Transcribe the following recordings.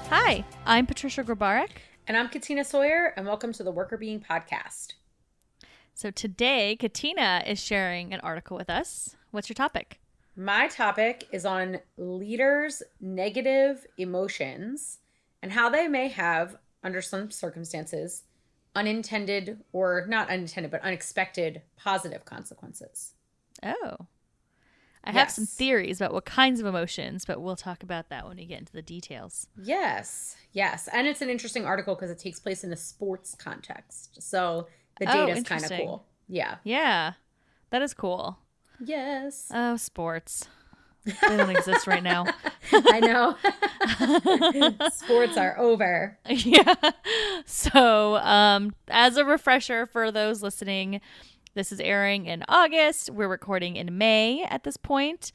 Hi, I'm Patricia Grabarek. And I'm Katina Sawyer, and welcome to the Workr Beeing podcast. So today, Katina is sharing an article with us. What's your topic? My topic is on leaders' negative emotions and how they may have, under some circumstances, unintended or not unintended, but unexpected positive consequences. Oh, I have some Yes. theories about what kinds of emotions, but we'll talk about that when we get into the details. Yes. Yes. And it's an interesting article because it takes place in a sports context. So the data Oh, is kind of interesting. cool. Yeah. Yeah, that is cool. Yes. Oh, sports. They don't exist right now. I know. Sports are over. Yeah. So, as a refresher for those listening, this is airing in August. We're recording in May at this point.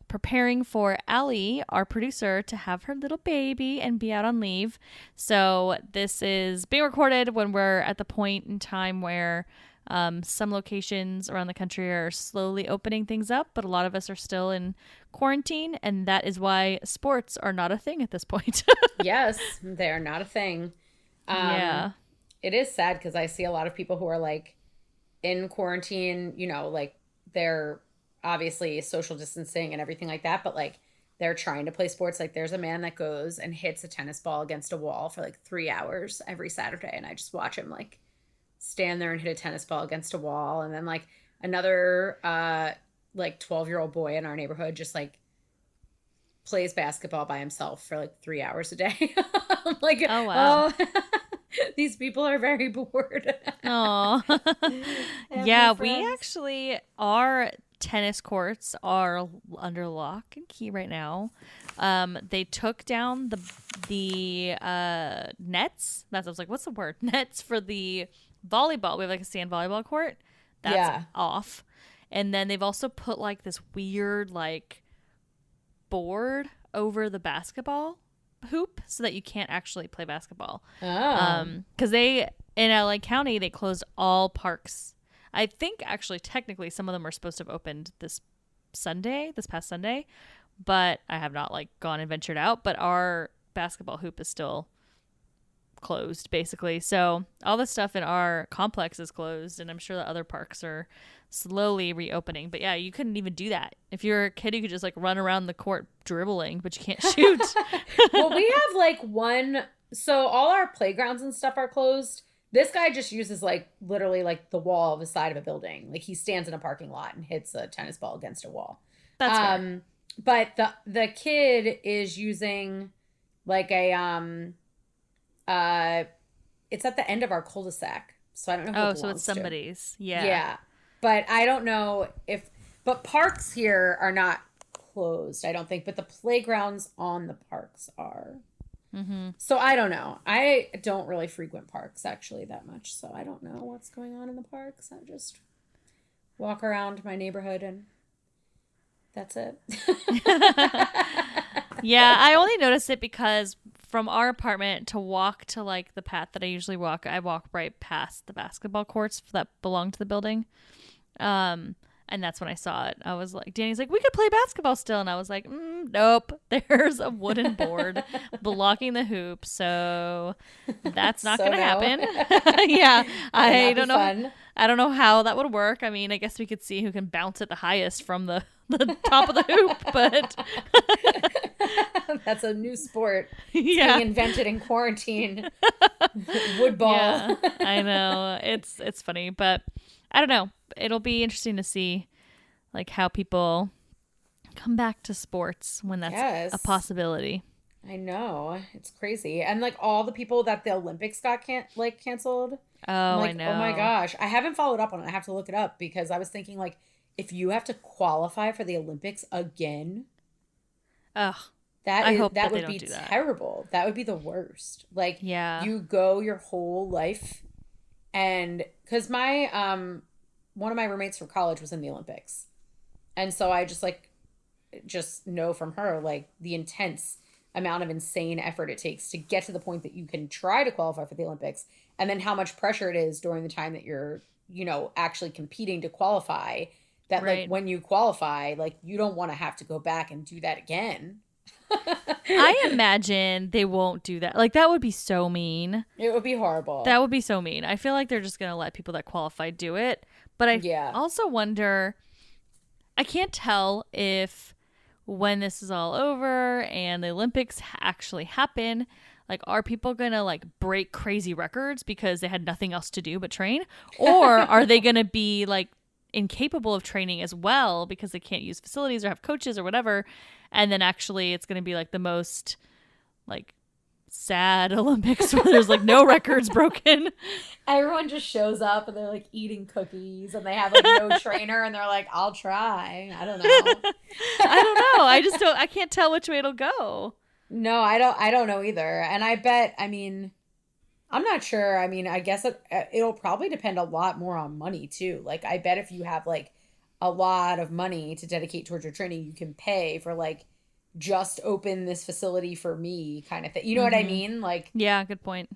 Preparing for Allie, our producer, to have her little baby and be out on leave. So this is being recorded when we're at the point in time where some locations around the country are slowly opening things up, but a lot of us are still in quarantine, and that is why sports are not a thing at this point. Yes, they are not a thing. Um, Yeah. it is sad because I see a lot of people who are like in quarantine, like they're obviously social distancing and everything like that, but like they're trying to play sports. Like there's a man that goes and hits a tennis ball against a wall for like 3 hours every Saturday, and I just watch him like stand there and hit a tennis ball against a wall. And then like another like 12-year-old boy in our neighborhood just like plays basketball by himself for like 3 hours a day. I'm like, Oh, wow. oh, these people are very bored. Oh. I have no Yeah, we friends. actually, our tennis courts are under lock and key right now. They took down the nets. That's I was like, what's the word? Nets for the volleyball. We have like a sand volleyball court. That's Yeah. off. And then they've also put like this weird like board over the basketball hoop so that you can't actually play basketball. Oh. Because they in LA County they closed all parks. I think actually technically some of them are supposed to have opened this past Sunday, but I have not like gone and ventured out. But our basketball hoop is still closed basically. So all the stuff in our complex is closed, and I'm sure that other parks are slowly reopening. But yeah, you couldn't even do that. If you're a kid, you could just like run around the court dribbling, but you can't shoot. Well, we have like one. So all our playgrounds and stuff are closed. This guy just uses like literally like the wall of the side of a building. Like he stands in a parking lot and hits a tennis ball against a wall. That's fair. But the kid is using like a uh it's at the end of our cul-de-sac. So I don't know who it Oh, so it's belongs to. somebody's. Yeah. Yeah. But I don't know if but parks here are not closed, I don't think, but the playgrounds on the parks are. Mm-hmm. So I don't know. I don't really frequent parks actually that much, so I don't know what's going on in the parks. I just walk around my neighborhood and that's it. Yeah, I only noticed it because from our apartment to walk to like the path that I usually walk, I walk right past the basketball courts that belong to the building. Um, and that's when I saw it. I was like, Danny's like, we could play basketball still. And I was like, nope, there's a wooden board blocking the hoop. So that's not So going to no. happen. Yeah. Will I not be don't know. fun. I don't know how that would work. I mean, I guess we could see who can bounce it the highest from the top of the hoop, but That's a new sport. It's yeah. being invented in quarantine. Wood ball. Yeah, I know. It's funny, but I don't know. It'll be interesting to see like how people come back to sports when that's a Yes. possibility. I know. It's crazy. And like all the people that the Olympics got canceled. I'm Oh, I like, oh my know. gosh. I haven't followed up on it. I have to look it up because I was thinking like if you have to qualify for the Olympics again, Ugh, that I is hope that that they would don't be do that. terrible. That would be the worst. Like Yeah. you go your whole life and cuz my one of my roommates from college was in the Olympics. And so I just know from her like the intense amount of insane effort it takes to get to the point that you can try to qualify for the Olympics and then how much pressure it is during the time that you're, actually competing to qualify that like Right. when you qualify, like you don't want to have to go back and do that again. I imagine they won't do that. Like, that would be so mean. It would be horrible. That would be so mean. I feel like they're just going to let people that qualify do it. But I Yeah. also wonder, I can't tell if when this is all over and the Olympics actually happen, like, are people going to like break crazy records because they had nothing else to do but train? Or are they going to be like incapable of training as well because they can't use facilities or have coaches or whatever? And then actually it's going to be like the most like sad Olympics where there's like no records broken. Everyone just shows up and they're like eating cookies and they have like no trainer and they're like, I'll try. I don't know. I don't know. I can't tell which way it'll go. No, I don't know either. And I bet, I mean, I'm not sure. I mean, I guess it'll probably depend a lot more on money too. Like I bet if you have like a lot of money to dedicate towards your training, you can pay for like just open this facility for me kind of thing. You know what I mean? Like Yeah, good point.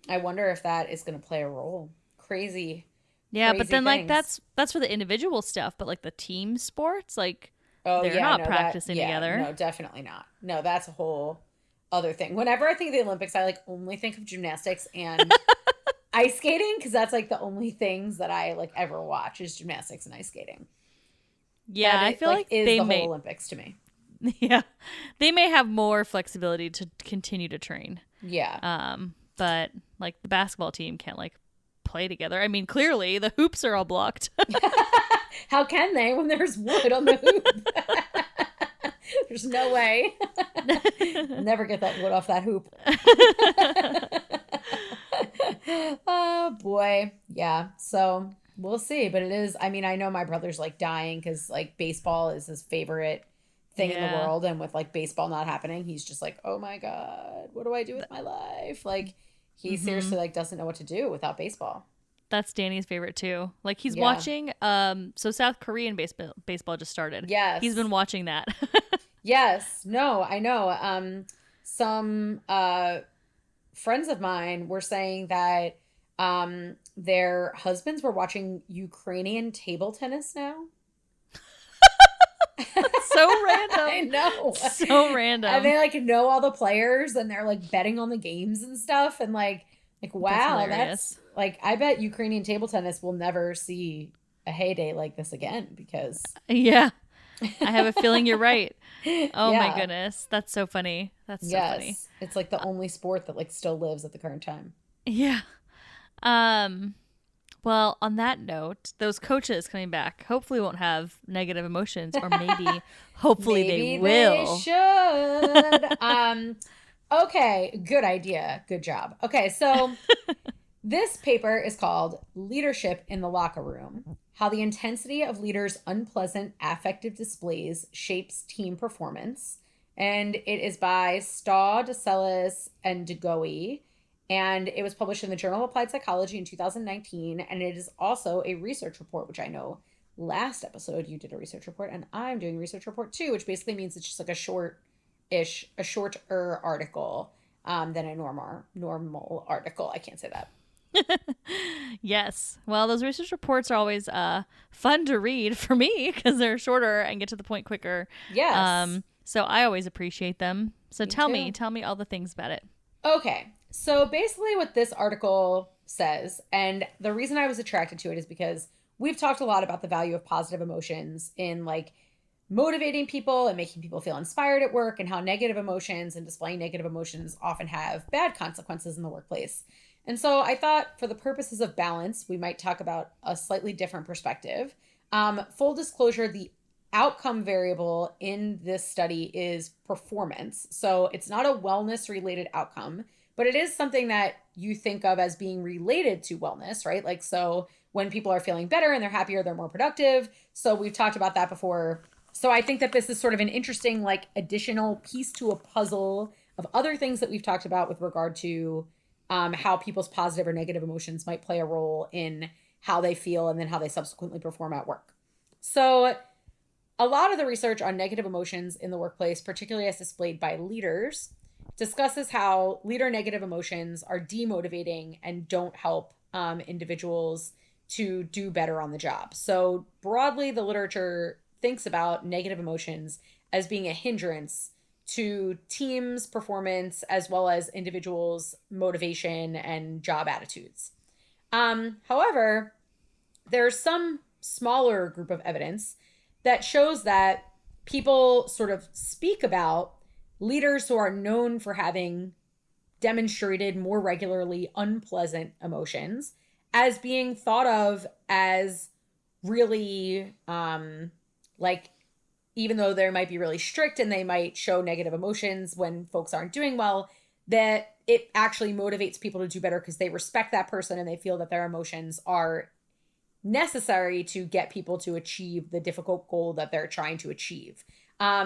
I wonder if that is going to play a role. Crazy, Yeah, but crazy then like things. that's for the individual stuff, but like the team sports, like Oh they're yeah, not no, that practicing yeah, together. no, definitely not. No, that's a whole other thing. Whenever I think of the Olympics, I like only think of gymnastics and ice skating because that's like the only things that I like ever watch is gymnastics and ice skating. Yeah, That I it feel like like is they the whole may Olympics to me. yeah. They may have more flexibility to continue to train. Yeah. But like the basketball team can't like play together. I mean, clearly the hoops are all blocked. How can they when there's wood on the hoop? There's no way. Never get that wood off that hoop. Oh boy. Yeah. So we'll see. But it is, I mean, I know my brother's like dying because like baseball is his favorite thing in the Yeah. world. And with like baseball not happening, he's just like, oh my God, what do I do with my life? Like he Mhm. seriously like doesn't know what to do without baseball. That's Danny's favorite too. Like he's Yeah. watching so South Korean baseball just started. He's been Yes. watching that. Yes. No, I know. Some friends of mine were saying that their husbands were watching Ukrainian table tennis now. So I random. know. So And random. they like know all the players and they're like betting on the games and stuff and like That's wow, that's hilarious. like I bet Ukrainian table tennis will never see a heyday like this again because Yeah. I have a feeling you're right. Oh my yeah. goodness. That's so funny. That's so funny. Yes. It's like the only sport that like still lives at the current time. Yeah. Um well, on that note, those coaches coming back hopefully won't have negative emotions or maybe hopefully they Maybe they will. should. Okay, good idea. Good job. Okay, so this paper is called Leadership in the Locker Room: How the Intensity of Leaders' Unpleasant Affective Displays Shapes Team Performance. And it is by Staw, DeCelles, and Goey. And it was published in the Journal of Applied Psychology in 2019. And it is also a research report, which I know last episode you did a research report, and I'm doing a research report too, which basically means it's just like a shorter article than a normal article. I can't say that. Yes. Well, those research reports are always fun to read for me because they're shorter and get to the point quicker. Yes, So I always appreciate them. So me too. tell me all the things about it. Okay, so basically, what this article says, and the reason I was attracted to it is because we've talked a lot about the value of positive emotions in like motivating people and making people feel inspired at work, and how negative emotions and displaying negative emotions often have bad consequences in the workplace. And so I thought, for the purposes of balance, we might talk about a slightly different perspective. Full disclosure, the outcome variable in this study is performance. So it's not a wellness related outcome, but it is something that you think of as being related to wellness, right? Like, so when people are feeling better and they're happier, they're more productive. So we've talked about that before. So I think that this is sort of an interesting, like, additional piece to a puzzle of other things that we've talked about with regard to how people's positive or negative emotions might play a role in how they feel and then how they subsequently perform at work. So a lot of the research on negative emotions in the workplace, particularly as displayed by leaders, discusses how leader negative emotions are demotivating and don't help individuals to do better on the job. So, broadly, the literature thinks about negative emotions as being a hindrance to teams' performance as well as individuals' motivation and job attitudes. However, there's some smaller group of evidence that shows that people sort of speak about leaders who are known for having demonstrated more regularly unpleasant emotions as being thought of as really like, even though they might be really strict and they might show negative emotions when folks aren't doing well, that it actually motivates people to do better because they respect that person and they feel that their emotions are necessary to get people to achieve the difficult goal that they're trying to achieve.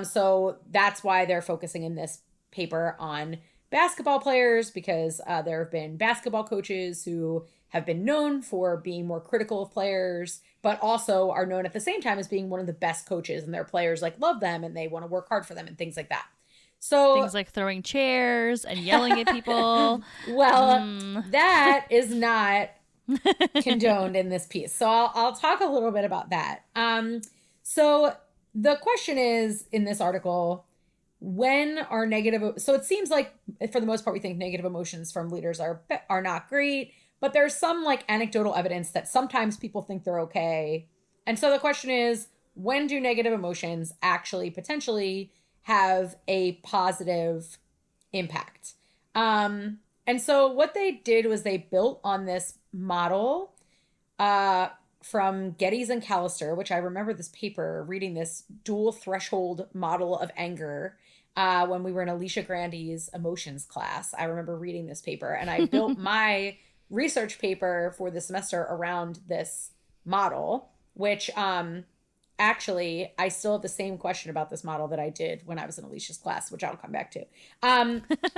So that's why they're focusing in this paper on basketball players, because there have been basketball coaches who have been known for being more critical of players, but also are known at the same time as being one of the best coaches, and their players like love them and they want to work hard for them and things like that. So Things like throwing chairs and yelling at people. well, that is not condoned in this piece. So I'll talk a little bit about that. So the question is in this article, when are negative, so it seems like for the most part we think negative emotions from leaders are not great, but there's some like anecdotal evidence that sometimes people think they're okay. And so the question is, when do negative emotions actually potentially have a positive impact? And so what they did was they built on this model from Geddes and Callister, which I remember this paper, reading this dual threshold model of anger when we were in Alicia Grandy's emotions class. I remember reading this paper, and I built my research paper for the semester around this model, which actually I still have the same question about this model that I did when I was in Alicia's class, which I'll come back to.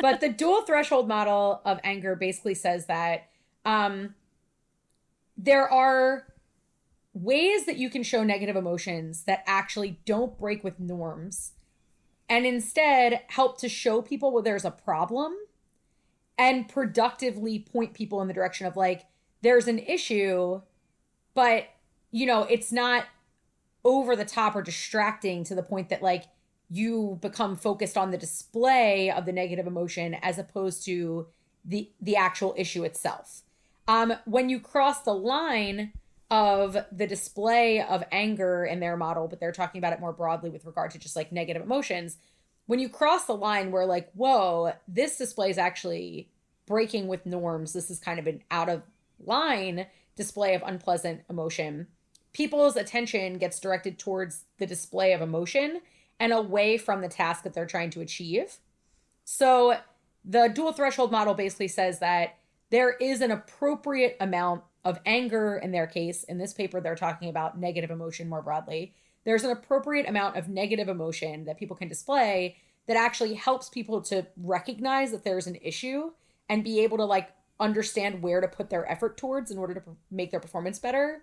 But the dual threshold model of anger basically says that there are ways that you can show negative emotions that actually don't break with norms and instead help to show people where there's a problem and productively point people in the direction of like, there's an issue, but you know, it's not over the top or distracting to the point that like you become focused on the display of the negative emotion as opposed to the actual issue itself. When you cross the line of the display of anger in their model, but they're talking about it more broadly with regard to just like negative emotions, when you cross the line where like, whoa, this display is actually breaking with norms, this is kind of an out of line display of unpleasant emotion, people's attention gets directed towards the display of emotion and away from the task that they're trying to achieve. So the dual threshold model basically says that there is an appropriate amount of anger in their case. In this paper, they're talking about negative emotion more broadly. There's an appropriate amount of negative emotion that people can display that actually helps people to recognize that there's an issue and be able to like understand where to put their effort towards in order to make their performance better.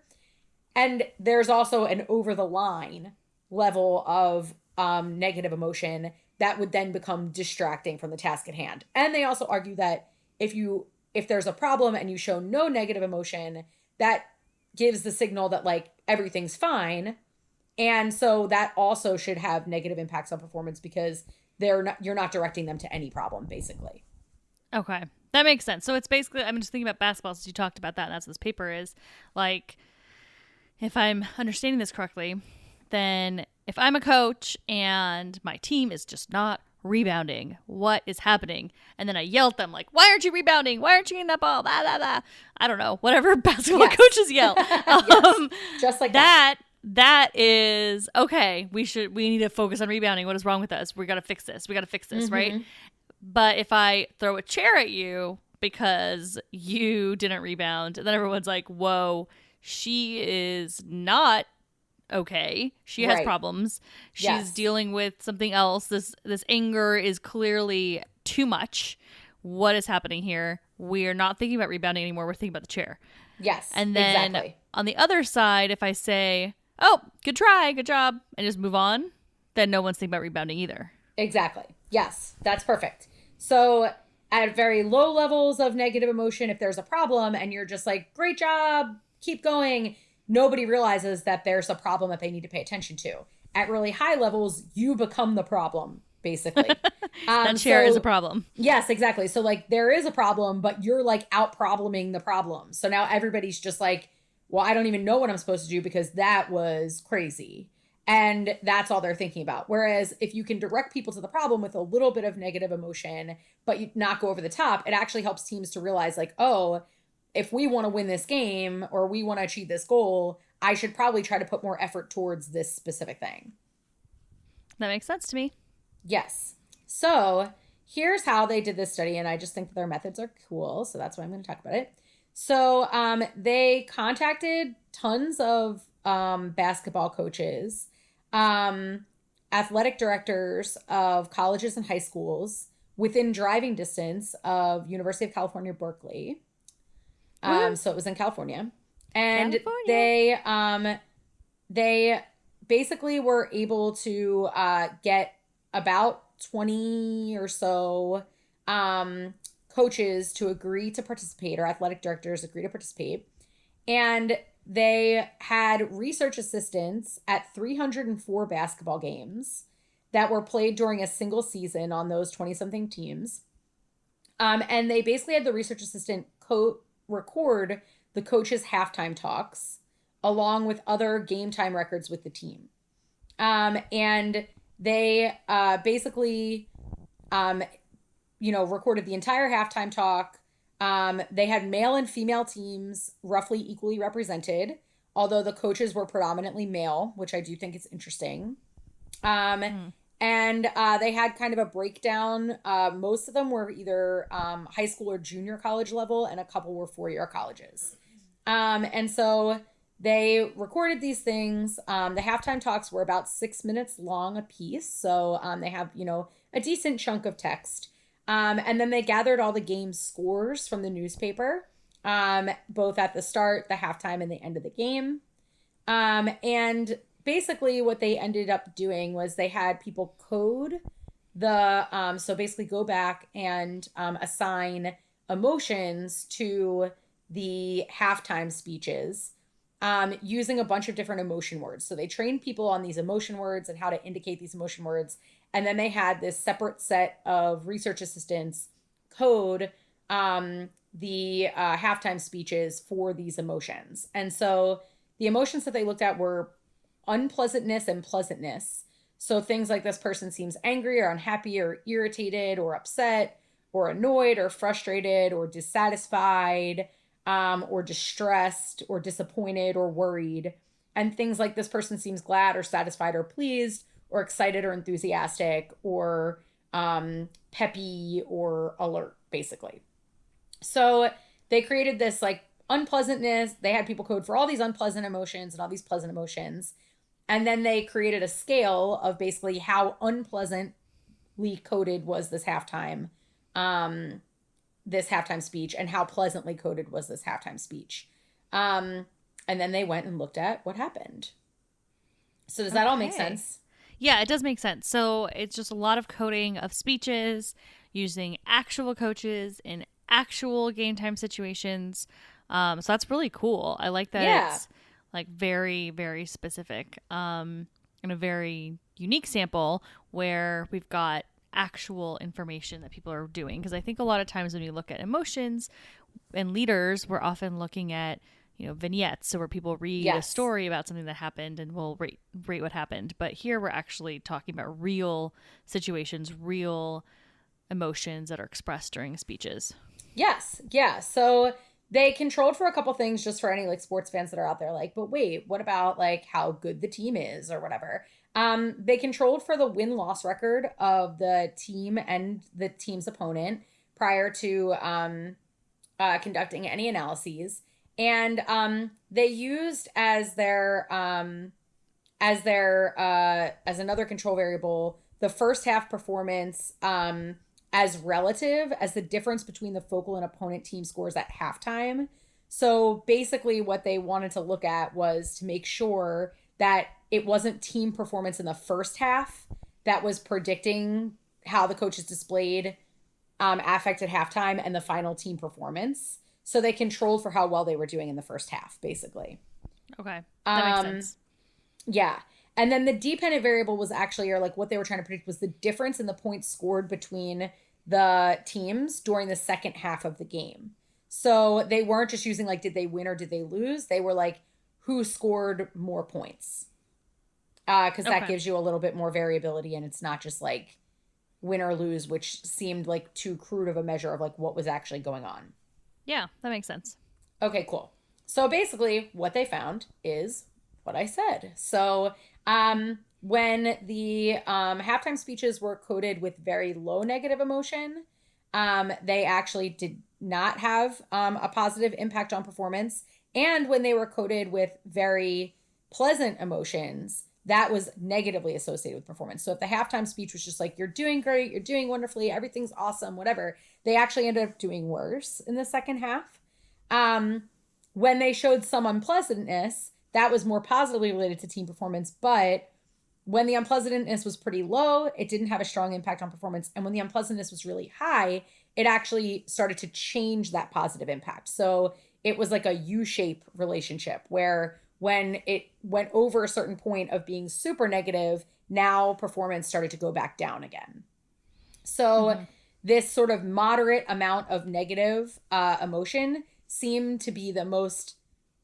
And there's also an over the line level of negative emotion that would then become distracting from the task at hand. And they also argue that if there's a problem and you show no negative emotion, that gives the signal that like everything's fine. And so that also should have negative impacts on performance because you're not directing them to any problem, basically. Okay. That makes sense. So it's basically, I'm just thinking about basketball since you talked about that, and that's what this paper is. Like, if I'm understanding this correctly, then if I'm a coach and my team is just not rebounding, what is happening? And then I yell at them like, why aren't you rebounding? Why aren't you getting that ball? Blah, blah, blah. I don't know. Whatever basketball coaches yell. Yes. Just like that. That is, okay, we need to focus on rebounding. What is wrong with us? We got to fix this. Mm-hmm. Right? But if I throw a chair at you because you didn't rebound, then everyone's like, whoa, she is not okay. She has problems. She's dealing with something else. This anger is clearly too much. What is happening here? We're not thinking about rebounding anymore. We're thinking about the chair. Yes, and then on the other side, if I say, oh, good try, good job, and just move on, then no one's thinking about rebounding either. Exactly. Yes, that's perfect. So at very low levels of negative emotion, if there's a problem and you're just like, great job, keep going, nobody realizes that there's a problem that they need to pay attention to. At really high levels, you become the problem basically. That chair is a So problem. yes, exactly. So like there is a problem, but you're like out probleming the problem. So now everybody's just like, well, I don't even know what I'm supposed to do because that was crazy. And that's all they're thinking about. Whereas if you can direct people to the problem with a little bit of negative emotion, but you not go over the top, it actually helps teams to realize like, oh, if we want to win this game or we want to achieve this goal, I should probably try to put more effort towards this specific thing. That makes sense to me. Yes. So here's how they did this study, and I just think that their methods are cool. So that's why I'm going to talk about it. So they contacted tons of basketball coaches, um, athletic directors of colleges and high schools within driving distance of University of California, Berkeley. Woohoo. So it was in California, and California. they basically were able to get about 20 or so coaches to agree to participate, or athletic directors agree to participate. And they had research assistants at 304 basketball games that were played during a single season on those 20 something teams. And they basically had the research assistant record the coaches' halftime talks along with other game time records with the team. And they basically, recorded the entire halftime talk. They had male and female teams roughly equally represented, although the coaches were predominantly male, which I do think is interesting. Um, Mm. and they had kind of a breakdown. Most of them were either high school or junior college level, and a couple were 4-year colleges. And so they recorded these things. The halftime talks were about 6 minutes long a piece. So they have, a decent chunk of text. And then they gathered all the game scores from the newspaper, both at the start, the halftime, and the end of the game. And basically what they ended up doing was they had people code so basically go back and assign emotions to the halftime speeches using a bunch of different emotion words. So they trained people on these emotion words and how to indicate these emotion words. And then they had this separate set of research assistants code the halftime speeches for these emotions. And so the emotions that they looked at were unpleasantness and pleasantness. So things like this person seems angry or unhappy or irritated or upset or annoyed or frustrated or dissatisfied or distressed or disappointed or worried. And things like this person seems glad or satisfied or pleased or excited or enthusiastic or peppy or alert, basically. So they created this like unpleasantness. They had people code for all these unpleasant emotions and all these pleasant emotions. And then they created a scale of basically how unpleasantly coded was this halftime speech, and how pleasantly coded was this halftime speech. And then they went and looked at what happened. So does that all make Okay. sense? Yeah, it does make sense. So it's just a lot of coding of speeches using actual coaches in actual game time situations. So that's really cool. I like that Yeah. it's like very, very specific and a very unique sample where we've got actual information that people are doing. Because I think a lot of times when we look at emotions and leaders, we're often looking at vignettes, so where people read a Yes. story about something that happened and we'll rate what happened. But here we're actually talking about real situations, real emotions that are expressed during speeches. Yes. Yeah. So they controlled for a couple things, just for any like sports fans that are out there like, but wait, what about like how good the team is or whatever? They controlled for the win-loss record of the team and the team's opponent prior to conducting any analyses. And they used as another control variable the first half performance as relative as the difference between the focal and opponent team scores at halftime. So basically, what they wanted to look at was to make sure that it wasn't team performance in the first half that was predicting how the coaches displayed affected halftime and the final team performance. So they controlled for how well they were doing in the first half, basically. Okay, that makes Um, sense. yeah. And then the dependent variable was actually, or like what they were trying to predict was the difference in the points scored between the teams during the second half of the game. So they weren't just using like, did they win or did they lose? They were like, who scored more points? Because that Okay. gives you a little bit more variability, and it's not just like win or lose, which seemed like too crude of a measure of like what was actually going on. Yeah, that makes sense. Okay, cool. So basically, what they found is what I said. So when the halftime speeches were coded with very low negative emotion, they actually did not have a positive impact on performance. And when they were coded with very pleasant emotions, that was negatively associated with performance. So if the halftime speech was just like, you're doing great, you're doing wonderfully, everything's awesome, whatever, they actually ended up doing worse in the second half. Um, when they showed some unpleasantness, that was more positively related to team performance. But when the unpleasantness was pretty low, it didn't have a strong impact on performance. And when the unpleasantness was really high, it actually started to change that positive impact. So it was like a U-shape relationship where when it went over a certain point of being super negative, now performance started to go back down again. So Mm-hmm. this sort of moderate amount of negative emotion seemed to be the most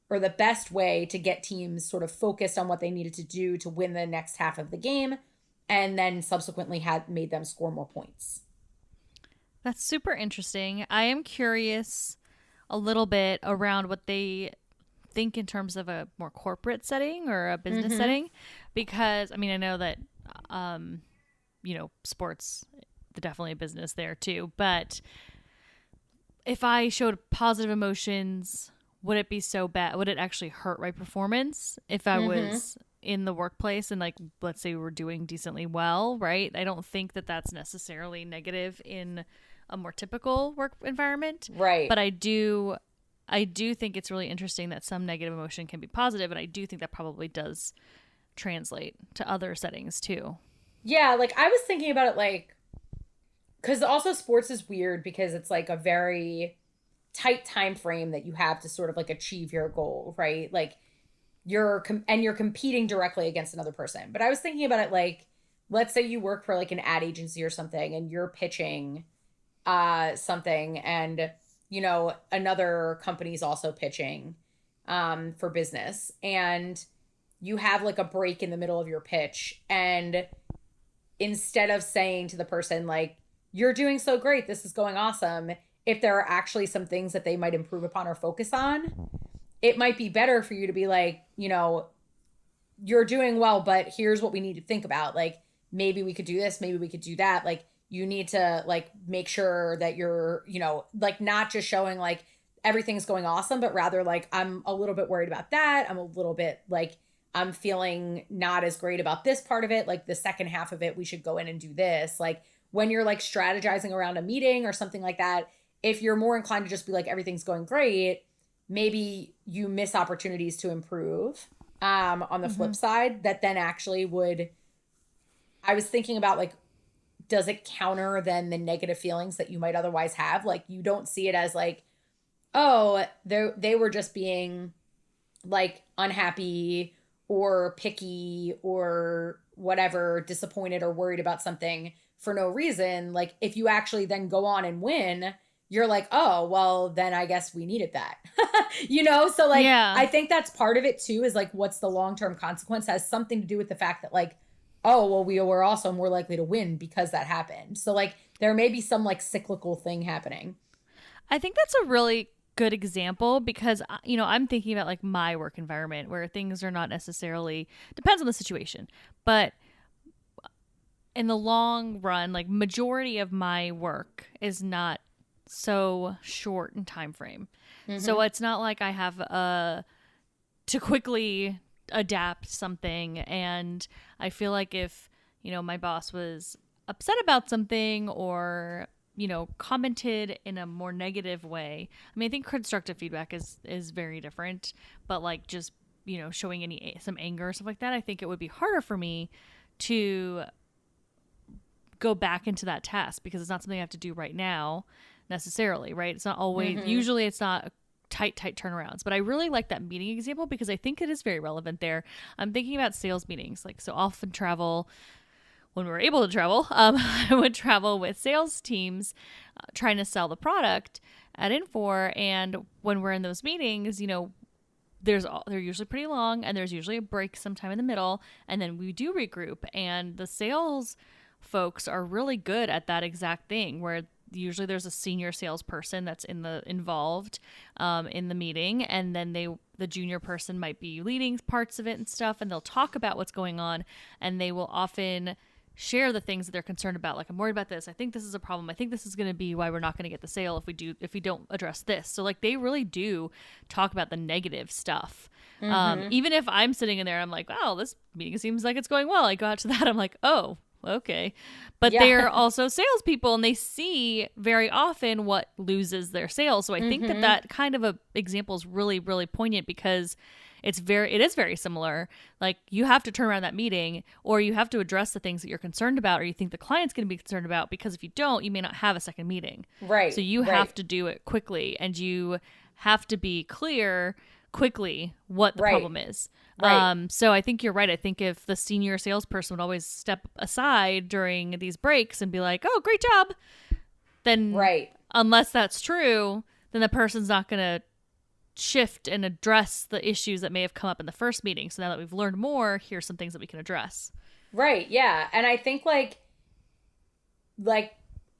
or the best way to get teams sort of focused on what they needed to do to win the next half of the game, and then subsequently had made them score more points. That's super interesting. I am curious a little bit around what they think in terms of a more corporate setting or a business Mm-hmm. setting, because I mean, I know that um, sports definitely a business there too, but if I showed positive emotions, would it be so bad? Would it actually hurt my performance if I Mm-hmm. was in the workplace and, like, let's say we're doing decently well, right? I don't think that that's necessarily negative in a more typical work environment, Right. but I do think it's really interesting that some negative emotion can be positive, and I do think that probably does translate to other settings too. Yeah, like I was thinking about it like because also sports is weird because it's like a very tight time frame that you have to sort of like achieve your goal, right? Like and you're competing directly against another person. But I was thinking about it like let's say you work for like an ad agency or something and you're pitching something and another company's also pitching for business and you have like a break in the middle of your pitch and instead of saying to the person like you're doing so great, this is going awesome, if there are actually some things that they might improve upon or focus on, it might be better for you to be like, you're doing well, but here's what we need to think about. Like, maybe we could do this, maybe we could do that. Like, you need to like make sure that you're, like not just showing like everything's going awesome, but rather like I'm a little bit worried about that. I'm a little bit like I'm feeling not as great about this part of it. Like the second half of it, we should go in and do this. Like when you're like strategizing around a meeting or something like that, if you're more inclined to just be like everything's going great, maybe you miss opportunities to improve on the Mm-hmm. flip side that then actually would I was thinking about like does it counter then the negative feelings that you might otherwise have, like you don't see it as like oh they were just being like unhappy or picky or whatever, disappointed or worried about something for no reason. Like if you actually then go on and win, you're like, oh, well, then I guess we needed that. So like Yeah. I think that's part of it too, is like what's the long-term consequence has something to do with the fact that like, oh, well, we were also more likely to win because that happened. So like there may be some like cyclical thing happening. I think that's a really good example because I'm thinking about like my work environment where things are not necessarily, depends on the situation, but in the long run, like majority of my work is not so short in time frame. So Mm-hmm. it's not like I have to quickly adapt something, and I feel like if my boss was upset about something or commented in a more negative way. I mean, I think constructive feedback is very different, but like just showing some anger or stuff like that, I think it would be harder for me to go back into that task because it's not something I have to do right now necessarily, right? It's not always, Mm-hmm. usually it's not tight turnarounds. But I really like that meeting example because I think it is very relevant there. I'm thinking about sales meetings. Like, so often travel, when we were able to travel, I would travel with sales teams trying to sell the product at Infor. And when we're in those meetings, they're usually pretty long, and there's usually a break sometime in the middle, and then we do regroup. And the sales folks are really good at that exact thing, where usually there's a senior salesperson that's involved in the meeting, and then the junior person might be leading parts of it and stuff, and they'll talk about what's going on, and they will often share the things that they're concerned about. Like, I'm worried about this. I think this is a problem. I think this is going to be why we're not going to get the sale if we don't address this. So like, they really do talk about the negative stuff. Even if I'm sitting in there, I'm like, wow, this meeting seems like it's going well. I go out to that, I'm like, oh, okay. But they're also salespeople, and they see very often what loses their sales. So I think that kind of a example is really, really poignant, because it is very similar. Like, you have to turn around that meeting, or you have to address the things that you're concerned about, or you think the client's going to be concerned about, because if you don't, you may not have a second meeting. Right. So you have to do it quickly, and you have to be clear quickly what the problem is. Right. So I think you're right. I think if the senior salesperson would always step aside during these breaks and be like, oh, great job, then unless that's true, then the person's not going to shift and address the issues that may have come up in the first meeting. So now that we've learned more, here's some things that we can address. Right. Yeah. And I think like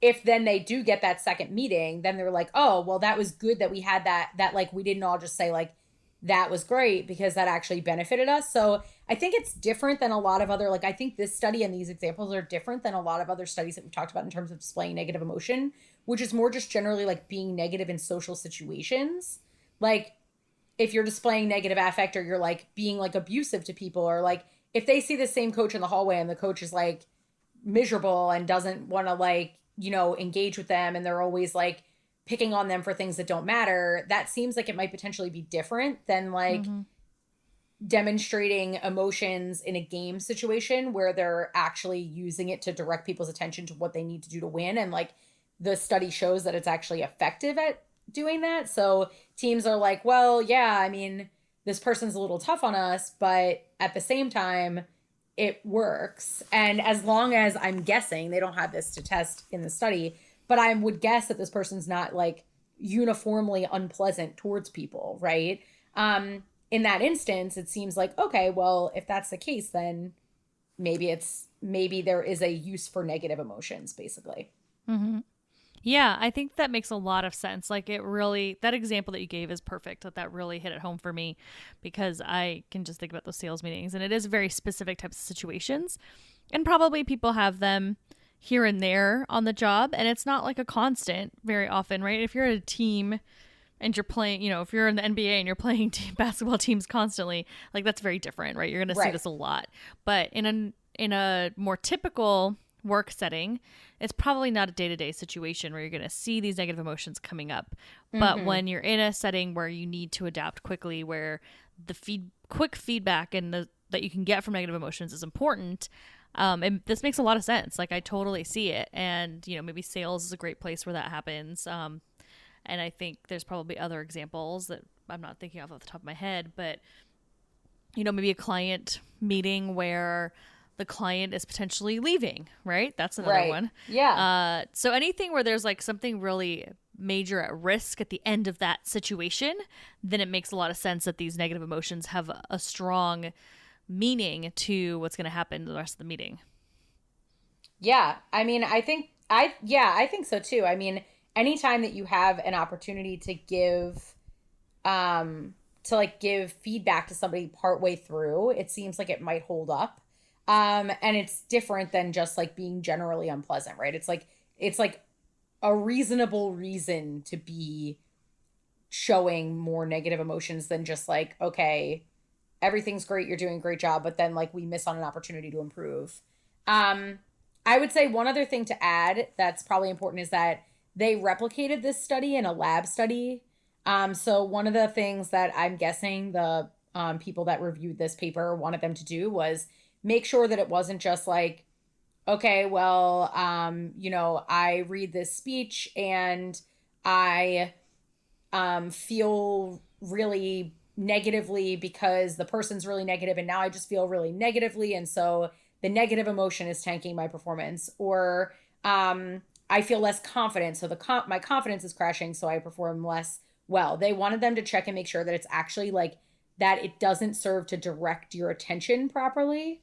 if then they do get that second meeting, then they're like, oh, well, that was good that we had that like, we didn't all just say like, that was great, because that actually benefited us. So I think it's different than a lot of other, like, I think this study and these examples are different than a lot of other studies that we've talked about in terms of displaying negative emotion, which is more just generally like being negative in social situations. Like, if you're displaying negative affect, or you're like being like abusive to people, or like if they see the same coach in the hallway and the coach is like miserable and doesn't want to like, engage with them, and they're always like picking on them for things that don't matter, that seems like it might potentially be different than like demonstrating emotions in a game situation where they're actually using it to direct people's attention to what they need to do to win. And like, the study shows that it's actually effective at doing that. So teams are like, well, yeah, I mean, this person's a little tough on us, but at the same time, it works. And as long as, I'm guessing, they don't have this to test in the study, but I would guess that this person's not like uniformly unpleasant towards people, right? In that instance, it seems like, okay, well, if that's the case, then maybe there is a use for negative emotions, basically. Yeah, I think that makes a lot of sense. Like, that example that you gave is perfect. That really hit it home for me, because I can just think about those sales meetings, and it is very specific types of situations, and probably people have them here and there on the job, and it's not like a constant very often, right? If you're a team and you're playing, if you're in the NBA and you're playing basketball teams constantly, like, that's very different, right? You're going to see this a lot. But in a more typical work setting, it's probably not a day-to-day situation where you're going to see these negative emotions coming up. But when you're in a setting where you need to adapt quickly, where the quick feedback and that you can get from negative emotions is important, and this makes a lot of sense. Like, I totally see it. And, maybe sales is a great place where that happens. And I think there's probably other examples that I'm not thinking of off the top of my head, but, maybe a client meeting where the client is potentially leaving, right? That's another one. Yeah. So anything where there's like something really major at risk at the end of that situation, then it makes a lot of sense that these negative emotions have a strong meaning to what's going to happen the rest of the meeting. Yeah. I mean, I think so too. I mean, anytime that you have an opportunity to give feedback to somebody partway through, it seems like it might hold up. And it's different than just like being generally unpleasant, right? It's like a reasonable reason to be showing more negative emotions than just like, okay, everything's great, you're doing a great job, but then like we miss on an opportunity to improve. I would say one other thing to add that's probably important is that they replicated this study in a lab study. So one of the things that I'm guessing the people that reviewed this paper wanted them to do was make sure that it wasn't just like, okay, well, I read this speech and I feel really negatively because the person's really negative and now I just feel really negatively. And so the negative emotion is tanking my performance. Or I feel less confident. So my confidence is crashing. So I perform less well. They wanted them to check and make sure that it's actually like that it doesn't serve to direct your attention properly.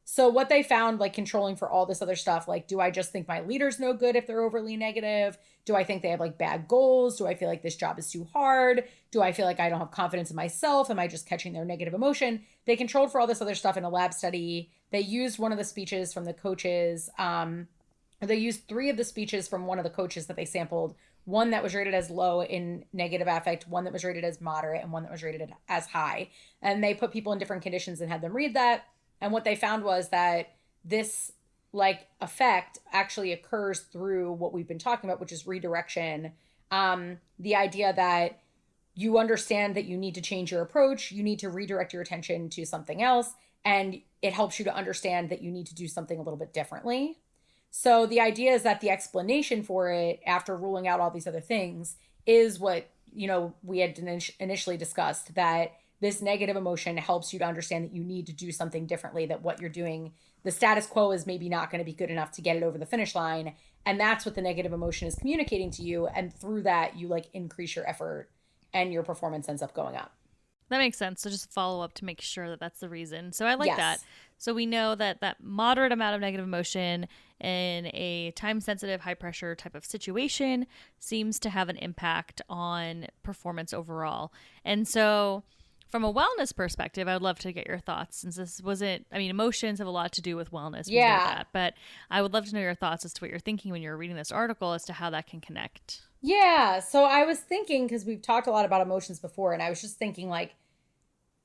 So what they found, like controlling for all this other stuff, like, do I just think my leader's no good if they're overly negative? Do I think they have like bad goals? Do I feel like this job is too hard? Do I feel like I don't have confidence in myself? Am I just catching their negative emotion? They controlled for all this other stuff in a lab study. They used one of the speeches from the coaches. They used three of the speeches from one of the coaches that they sampled. One that was rated as low in negative affect, one that was rated as moderate, and one that was rated as high. And they put people in different conditions and had them read that. And what they found was that this like effect actually occurs through what we've been talking about, which is redirection. The idea that you understand that you need to change your approach, you need to redirect your attention to something else, and it helps you to understand that you need to do something a little bit differently. So the idea is that the explanation for it, after ruling out all these other things, is what, we had initially discussed, that this negative emotion helps you to understand that you need to do something differently, that what you're doing, the status quo is maybe not going to be good enough to get it over the finish line. And that's what the negative emotion is communicating to you. And through that, you like increase your effort and your performance ends up going up. That makes sense. So just follow up to make sure that that's the reason. So I like that. Yes. So we know that that moderate amount of negative emotion in a time sensitive, high pressure type of situation seems to have an impact on performance overall. And so from a wellness perspective, I would love to get your thoughts, since this wasn't, I mean, emotions have a lot to do with wellness. We know that, but I would love to know your thoughts as to what you're thinking when you're reading this article as to how that can connect. Yeah. So I was thinking, because we've talked a lot about emotions before, and I was just thinking, like,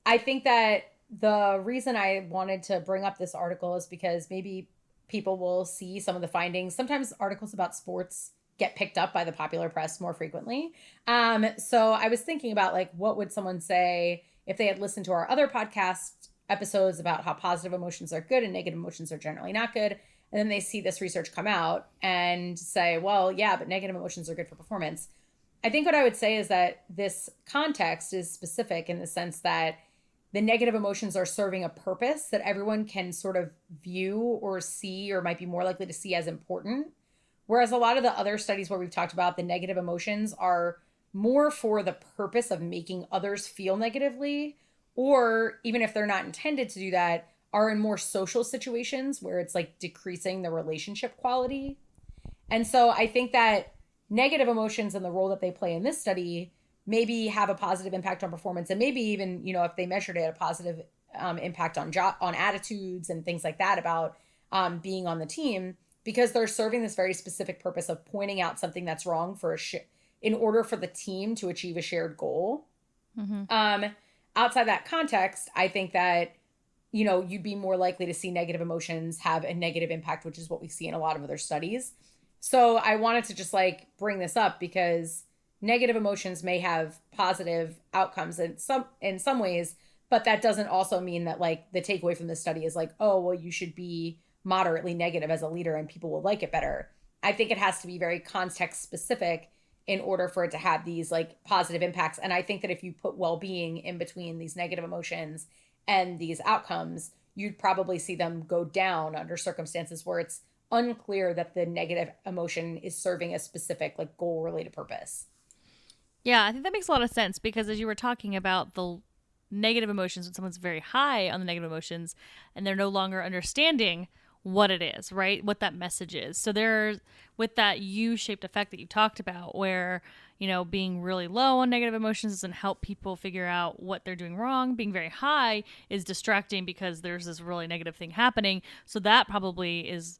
I think that the reason I wanted to bring up this article is because maybe people will see some of the findings. Sometimes articles about sports get picked up by the popular press more frequently. So I was thinking about, like, what would someone say if they had listened to our other podcast episodes about how positive emotions are good and negative emotions are generally not good. And then they see this research come out and say, well, yeah, but negative emotions are good for performance. I think what I would say is that this context is specific in the sense that the negative emotions are serving a purpose that everyone can sort of view or see or might be more likely to see as important. Whereas a lot of the other studies where we've talked about the negative emotions are more for the purpose of making others feel negatively, or even if they're not intended to do that, are in more social situations where it's like decreasing the relationship quality. And so I think that negative emotions and the role that they play in this study maybe have a positive impact on performance, and maybe even, if they measured it, a positive impact on on attitudes and things like that about being on the team, because they're serving this very specific purpose of pointing out something that's wrong in order for the team to achieve a shared goal. Mm-hmm. Outside that context, I think that you'd be more likely to see negative emotions have a negative impact, which is what we see in a lot of other studies. So I wanted to just like bring this up because negative emotions may have positive outcomes in some ways, but that doesn't also mean that like the takeaway from this study is like, oh, well, you should be moderately negative as a leader and people will like it better. I think it has to be very context specific in order for it to have these like positive impacts. And I think that if you put well-being in between these negative emotions and these outcomes, you'd probably see them go down under circumstances where it's unclear that the negative emotion is serving a specific like goal related purpose. Yeah, I think that makes a lot of sense, because as you were talking about the negative emotions, when someone's very high on the negative emotions and they're no longer understanding what it is, right? What that message is. So there's, with that U-shaped effect that you talked about, where, being really low on negative emotions doesn't help people figure out what they're doing wrong. Being very high is distracting because there's this really negative thing happening. So that probably is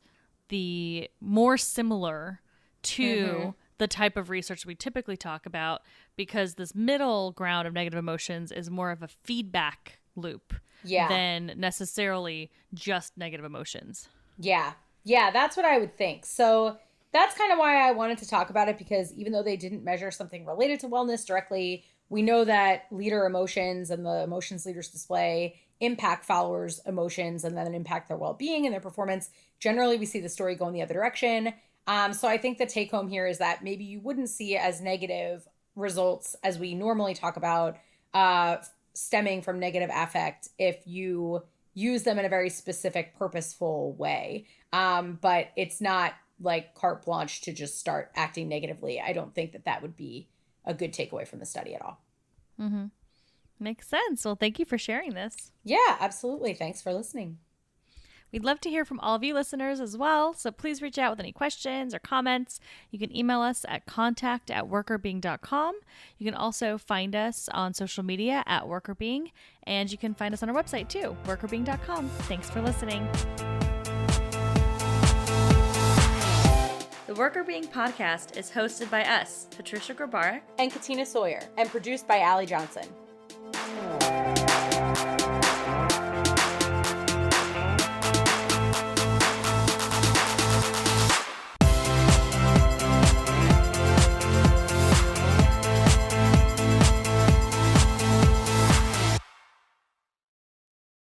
the more similar to the type of research we typically talk about, because this middle ground of negative emotions is more of a feedback loop than necessarily just negative emotions. Yeah, that's what I would think. So that's kind of why I wanted to talk about it, because even though they didn't measure something related to wellness directly, we know that leader emotions and the emotions leaders display impact followers' emotions and then impact their well-being and their performance. Generally, we see the story go in the other direction. So I think the take home here is that maybe you wouldn't see it as negative results, as we normally talk about, stemming from negative affect if you use them in a very specific, purposeful way. But it's not like carte blanche to just start acting negatively. I don't think that that would be a good takeaway from the study at all. Mm-hmm. Makes sense. Well, thank you for sharing this. Yeah, absolutely. Thanks for listening. We'd love to hear from all of you listeners as well, so please reach out with any questions or comments. You can email us at contact@workrbeeing.com. You can also find us on social media at Workr Beeing, and you can find us on our website too, workrbeeing.com. Thanks for listening. The Workr Beeing podcast is hosted by us, Patricia Grabarek and Katina Sawyer, and produced by Allie Johnson.